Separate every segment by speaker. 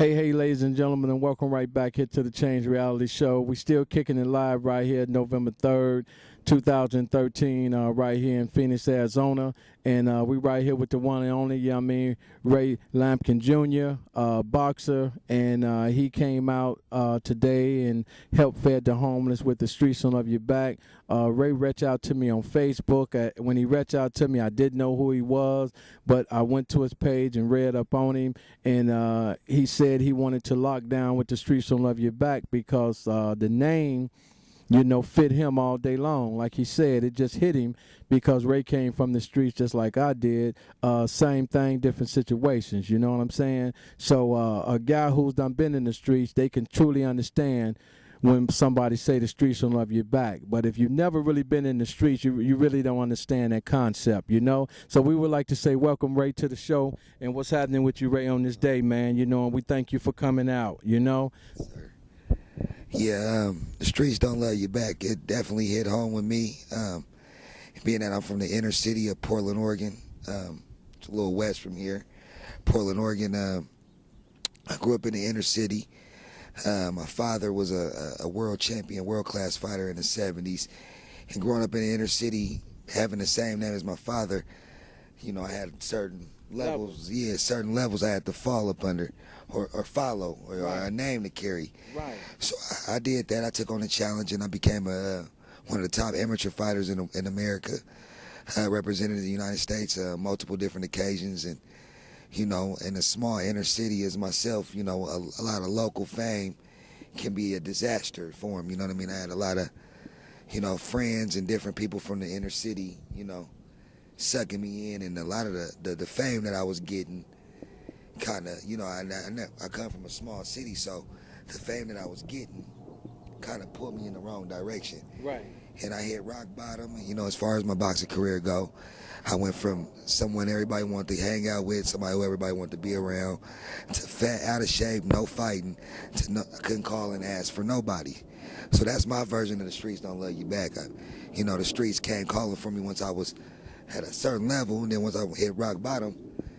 Speaker 1: Hey, ladies and gentlemen, and welcome right back here to the Change Reality Show. We still kicking it live right here, November 3rd, 2013, right here in Phoenix, Arizona. And we right here with the one and only, Ray Lampkin Jr, boxer. And he came out today and helped fed the homeless with the Streets Don't Love You Back. Ray reached out to me on Facebook. When he reached out to me, I didn't know who he was, but I went to his page and read up on him. And he said he wanted to lock down with the Streets Don't Love You Back because the name, fit him all day long. Like he said, it just hit him because Ray came from the streets just like I did. Same thing, different situations, you know what I'm saying? So a guy who's done been in the streets, they can truly understand when somebody say the streets don't love you back. But if you've never really been in the streets, you really don't understand that concept, So we would like to say welcome, Ray, to the show. And what's happening with you, Ray, on this day, man, and we thank you for coming out,
Speaker 2: Sir. Yeah, the streets don't love you back. It definitely hit home with me. Being that I'm from the inner city of Portland, Oregon, it's a little west from here. Portland, Oregon. I grew up in the inner city. My father was a world champion, world-class fighter in the 70s. And growing up in the inner city, having the same name as my father, I had certain levels. Yeah, certain levels I had to fall up under or follow or
Speaker 1: Right.
Speaker 2: a name to carry.
Speaker 1: Right.
Speaker 2: So I did that. I took on the challenge and I became one of the top amateur fighters in America. I represented the United States multiple different occasions. And, in a small inner city as myself, a lot of local fame can be a disaster for him. You know what I mean? I had a lot of, friends and different people from the inner city, sucking me in, and a lot of the fame that I was getting kind of, I come from a small city, so the fame that I was getting kind of put me in the wrong direction.
Speaker 1: Right.
Speaker 2: And I hit rock bottom, as far as my boxing career go. I went from someone everybody wanted to hang out with, somebody who everybody wanted to be around, to fat, out of shape, no fighting, to I couldn't call and ask for nobody. So that's my version of the streets don't love you back. The streets came calling for me once I was at a certain level, and then once I hit rock bottom,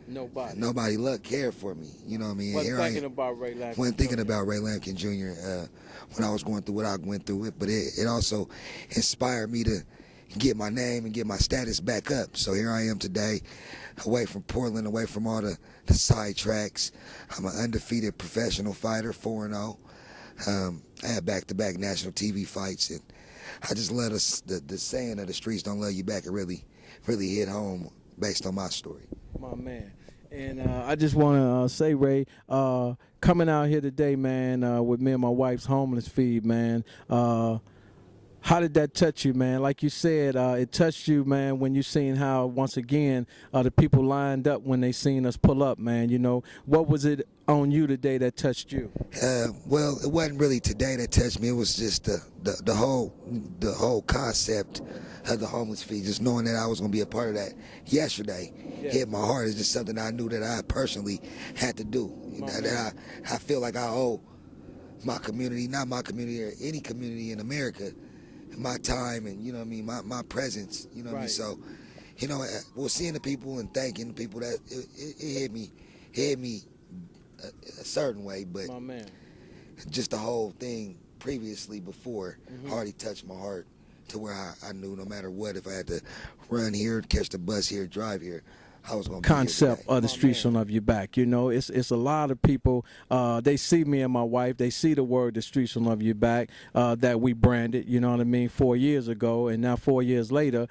Speaker 2: nobody cared for me. You know what I mean?
Speaker 1: Wasn't thinking about Ray Lampkin.
Speaker 2: Wasn't thinking about Ray Lampkin Jr. When I was going through what I went through, but it also inspired me to get my name and get my status back up. So here I am today, away from Portland, away from all the side tracks. I'm an undefeated professional fighter, 4-0. I had back-to-back national TV fights, and I just love the saying of the streets don't love you back. It really hit home based on my story.
Speaker 1: My man. And I just want to say, Ray, coming out here today, man, with me and my wife's homeless feed, man, how did that touch you, man? Like you said, it touched you, man, when you seen how, once again, the people lined up when they seen us pull up, man. What was it on you today that touched you?
Speaker 2: Well, it wasn't really today that touched me. It was just the whole concept of the homeless feed. Just knowing that I was going to be a part of that yesterday hit my heart. It's just something I knew that I personally had to do. That I feel like I owe my community, not my community or any community in America, my time and my presence, what I mean? So, seeing the people and thanking the people, that it hit me a certain way, but
Speaker 1: My man.
Speaker 2: just the whole thing previously before already touched my heart to where I knew no matter what, if I had to run here, catch the bus here, drive here, I was going to
Speaker 1: Concept of the
Speaker 2: My
Speaker 1: streets don't love you back. It's a lot of people. They see me and my wife. They see the word "the streets don't love you back" that we branded. You know what I mean? 4 years ago, and now 4 years later,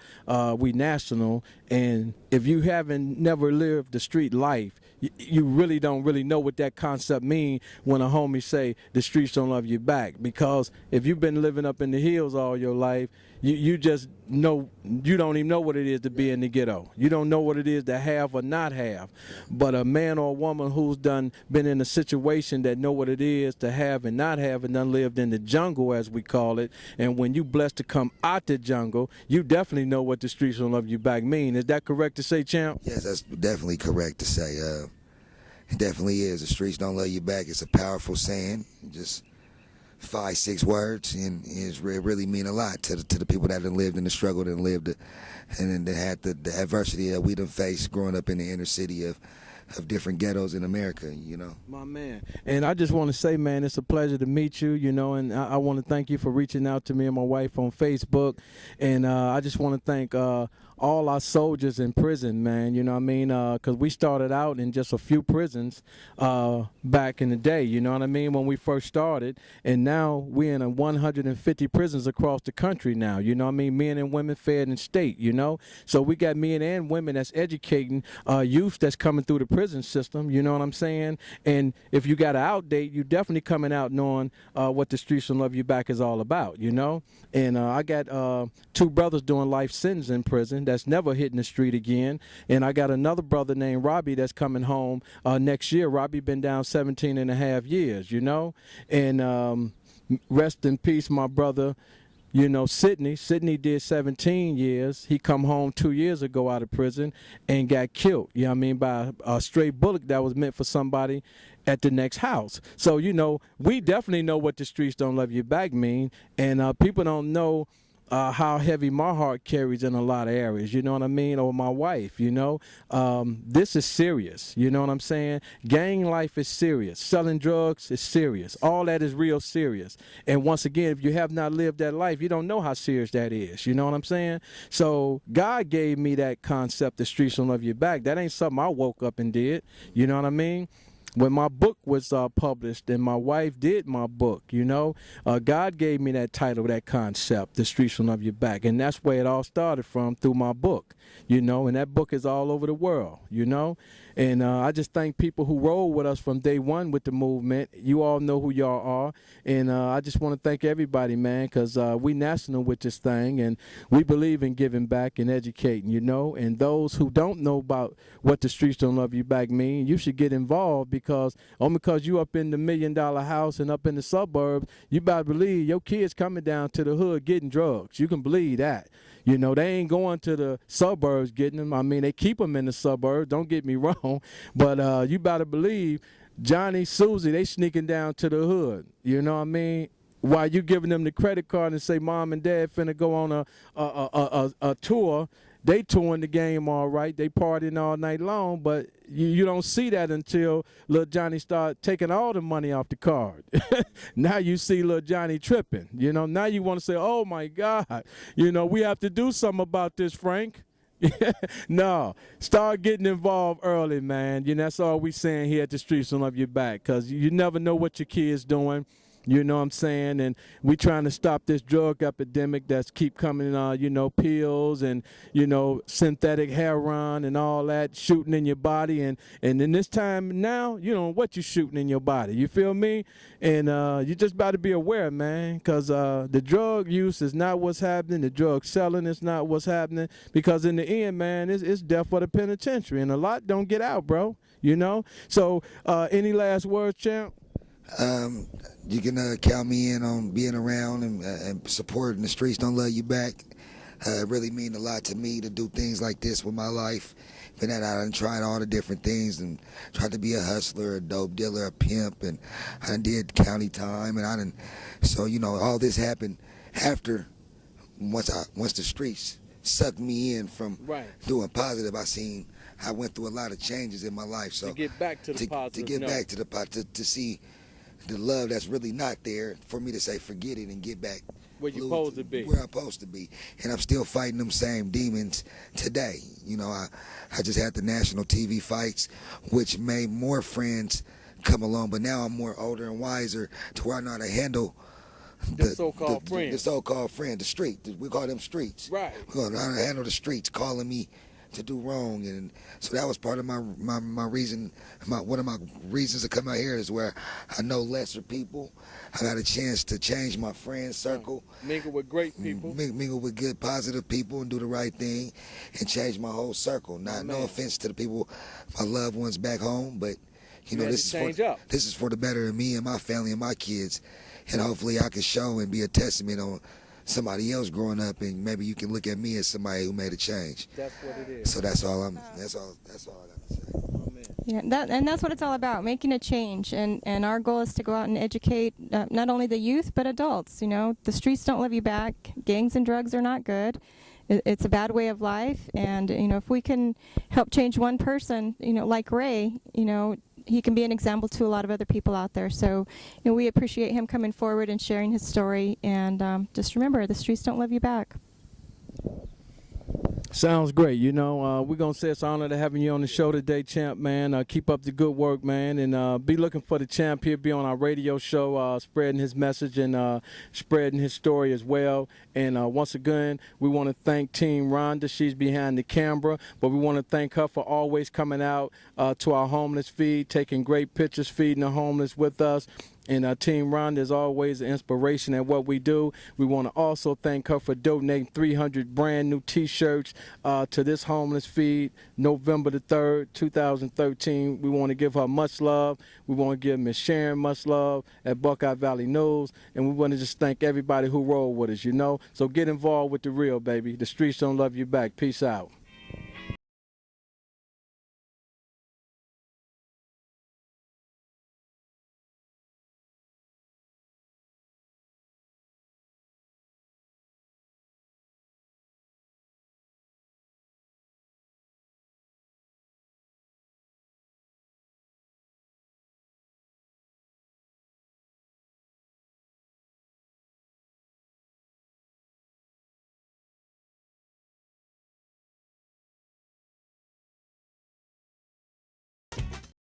Speaker 1: we national. And if you haven't never lived the street life, you really don't know what that concept mean when a homie say the streets don't love you back. Because if you've been living up in the hills all your life, you just know you don't even know what it is to be in the ghetto. You don't know what it is to have or not have. But a man or a woman who's been in a situation that know what it is to have and not have, and done lived in the jungle, as we call it. And when you blessed to come out the jungle, you definitely know what the streets don't love you back mean. Is that correct to say, champ?
Speaker 2: Yes, that's definitely correct to say. It definitely is. The streets don't love you back. It's a powerful saying. Just 5-6 words, and it really mean a lot to the people that have lived in the struggle and lived and then had the adversity that we done faced growing up in the inner city of of different ghettos in America,
Speaker 1: My man. And I just want to say, man, it's a pleasure to meet you, and I want to thank you for reaching out to me and my wife on Facebook. And I just want to thank all our soldiers in prison, man, you know what I mean? Because we started out in just a few prisons back in the day, you know what I mean, when we first started. And now we're in 150 prisons across the country now, you know what I mean? Men and women fed in state, So we got men and women that's educating youth that's coming through the prison system, you know what I'm saying? And if you got an outdate, you definitely coming out knowing what the Streets Don't Love You Back is all about, And I got 2 brothers doing life sentence in prison that's never hitting the street again. And I got another brother named Robbie that's coming home next year. Robbie been down 17 and a half years, And rest in peace, my brother. Sidney. Sidney did 17 years. He come home 2 years ago out of prison and got killed, by a stray bullet that was meant for somebody at the next house. So, we definitely know what the Streets Don't Love You Back mean, and people don't know how heavy my heart carries in a lot of areas, you know what I mean, or my wife, this is serious, you know what I'm saying? Gang life is serious. Selling drugs is serious. All that is real serious. And once again, if you have not lived that life, you don't know how serious that is, you know what I'm saying? So God gave me that concept, the Streets Don't Love You Back. That ain't something I woke up and did, you know what I mean? When my book was published and my wife did my book, God gave me that title, that concept, The Streets Will Love You Back. And that's where it all started from, through my book, and that book is all over the world, And I just thank people who rolled with us from day one with the movement. You all know who y'all are. And I just want to thank everybody, man, because we national with this thing. And we believe in giving back and educating, And those who don't know about what the Streets Don't Love You Back mean, you should get involved, because you up in the $1 million house and up in the suburbs, you better believe your kids coming down to the hood getting drugs. You can believe that. They ain't going to the suburbs getting them. I mean, they keep them in the suburbs, don't get me wrong. But you better believe Johnny, Susie, they sneaking down to the hood. You know what I mean? While you giving them the credit card and say, Mom and Dad finna go on a tour, they touring the game all right. They partying all night long, but you don't see that until little Johnny start taking all the money off the card. Now you see little Johnny tripping. Now you want to say, oh, my God, we have to do something about this, Frank. No, start getting involved early, man. That's all we saying here at the Streets Don't Love You Back, because you never know what your kid's doing. You know what I'm saying? And we trying to stop this drug epidemic that's keep coming, pills and, synthetic heroin and all that shooting in your body. And in this time now, what you shooting in your body. You feel me? And you just about to be aware, man, because the drug use is not what's happening. The drug selling is not what's happening, because in the end, man, it's death for the penitentiary. And a lot don't get out, bro, So any last words, champ?
Speaker 2: You can count me in on being around and supporting the Streets Don't Love You Back. It really mean a lot to me to do things like this with my life. Been out and tried all the different things and tried to be a hustler, a dope dealer, a pimp, and I did county time, and so all this happened after once the streets sucked me in from doing positive. I went through a lot of changes in my life. So
Speaker 1: to get back to the positive,
Speaker 2: to get back to the positive, to see the love that's really not there, for me to say forget it and get back
Speaker 1: where you're supposed to be.
Speaker 2: Where I'm supposed to be. And I'm still fighting them same demons today. I just had the national TV fights, which made more friends come along, but now I'm more older and wiser to where I know how to handle the so-called friends. The so-called friend, the street. We call them streets.
Speaker 1: Right.
Speaker 2: We know how to handle the streets calling me to do wrong, and so that was part of my reason. One of my reasons to come out here is where I know lesser people. I got a chance to change my friend circle,
Speaker 1: mingle with great people,
Speaker 2: mingle with good, positive people, and do the right thing, and change my whole circle. No offense to the people, my loved ones back home, but this is for the better of me and my family and my kids, and hopefully I can show and be a testament on somebody else growing up, and maybe you can look at me as somebody who made a change.
Speaker 1: That's what it is.
Speaker 2: So that's all I got to say.
Speaker 1: Amen.
Speaker 3: Yeah, that's what it's all about, making a change. And our goal is to go out and educate not only the youth but adults. The streets don't love you back. Gangs and drugs are not good. it's a bad way of life. And if we can help change one person, like Ray, he can be an example to a lot of other people out there. So we appreciate him coming forward and sharing his story. And just remember, the streets don't love you back.
Speaker 1: Sounds great. We're going to say it's an honor to having you on the show today, champ, man. Keep up the good work, man, and be looking for the champ here, be on our radio show, spreading his message and spreading his story as well. And once again, we want to thank Team Rhonda. She's behind the camera, but we want to thank her for always coming out to our homeless feed, taking great pictures, feeding the homeless with us. And Team Rhonda is always an inspiration at what we do. We want to also thank her for donating 300 brand new T-shirts to this homeless feed, November the 3rd, 2013. We want to give her much love. We want to give Miss Sharon much love at Buckeye Valley News. And we want to just thank everybody who rolled with us, So get involved with the real, baby. The streets don't love you back. Peace out.